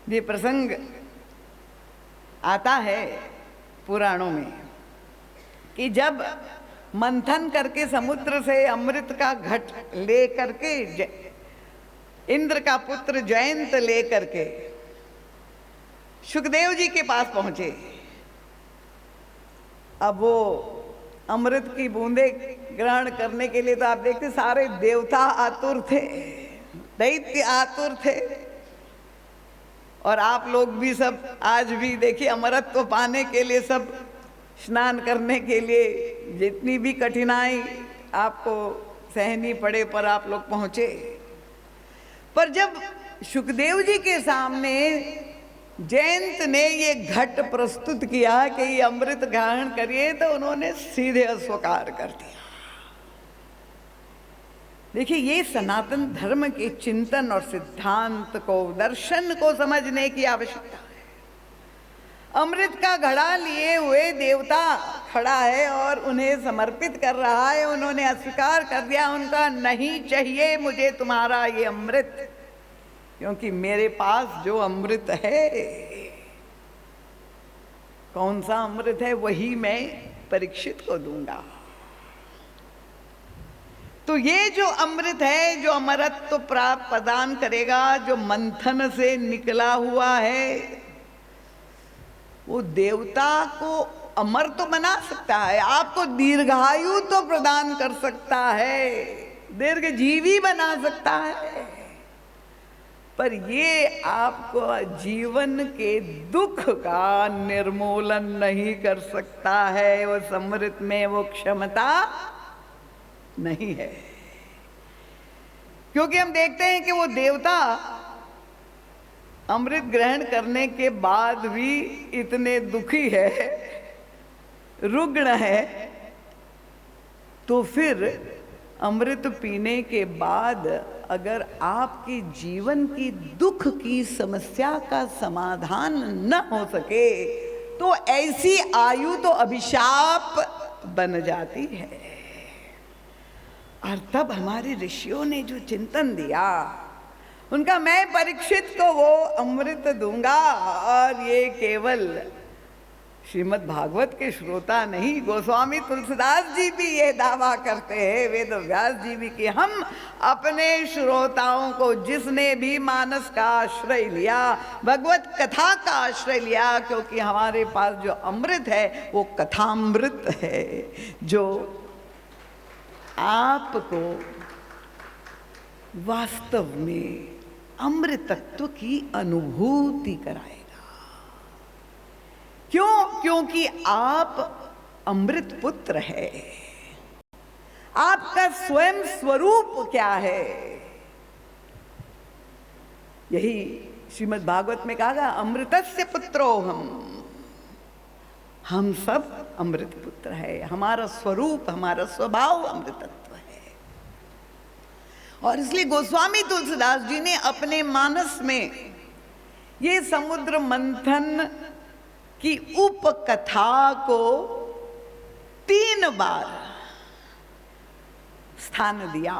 ये प्रसंग आता है पुराणों में कि जब मंथन करके समुद्र से अमृत का घट ले करके इंद्र का पुत्र जयंत ले करके सुखदेव जी के पास पहुंचे। अब वो अमृत की बूंदे ग्रहण करने के लिए तो आप देखते सारे देवता आतुर थे, दैत्य आतुर थे, और आप लोग भी सब आज भी देखिए अमरत्व पाने के लिए सब स्नान करने के लिए जितनी भी कठिनाई आपको सहनी पड़े पर आप लोग पहुंचे। पर जब सुखदेव जी के सामने जयंत ने ये घट प्रस्तुत किया कि ये अमृत ग्रहण करिए तो उन्होंने सीधे अस्वीकार कर दिया। देखिए ये सनातन धर्म के चिंतन और सिद्धांत को, दर्शन को समझने की आवश्यकता है। अमृत का घड़ा लिए हुए देवता खड़ा है और उन्हें समर्पित कर रहा है, उन्होंने अस्वीकार कर दिया, उनका नहीं चाहिए मुझे तुम्हारा ये अमृत, क्योंकि मेरे पास जो अमृत है, कौन सा अमृत है, वही मैं परीक्षित को दूंगा। तो ये जो अमृत है, जो अमरत्व प्राप्त प्रदान करेगा, जो मंथन से निकला हुआ है, वो देवता को अमर तो बना सकता है, आपको दीर्घायु तो प्रदान कर सकता है, दीर्घजीवी बना सकता है, पर ये आपको जीवन के दुख का निर्मूलन नहीं कर सकता है। उस अमृत में वो क्षमता नहीं है, क्योंकि हम देखते हैं कि वो देवता अमृत ग्रहण करने के बाद भी इतने दुखी है, रुग्ण है, तो फिर अमृत पीने के बाद अगर आपके जीवन की दुख की समस्या का समाधान न हो सके तो ऐसी आयु तो अभिशाप बन जाती है। और तब हमारे ऋषियों ने जो चिंतन दिया, उनका मैं परीक्षित को वो अमृत दूंगा, और ये केवल श्रीमद् भागवत के श्रोता नहीं, गोस्वामी तुलसीदास जी भी ये दावा करते हैं, वेद व्यास जी भी, कि हम अपने श्रोताओं को, जिसने भी मानस का आश्रय लिया, भगवत कथा का आश्रय लिया, क्योंकि हमारे पास जो अमृत है वो कथामृत है, जो आपको वास्तव में अमृतत्व की अनुभूति कराएगा। क्यों? क्योंकि आप अमृत पुत्र है। आपका स्वयं स्वरूप क्या है? यही श्रीमद् भागवत में कहा गया, अमृतस्य पुत्रो हम सब अमृत पुत्र है, हमारा स्वरूप, हमारा स्वभाव अमृतत्व है। और इसलिए गोस्वामी तुलसीदास जी ने अपने मानस में ये समुद्र मंथन की उपकथा को 3 बार स्थान दिया।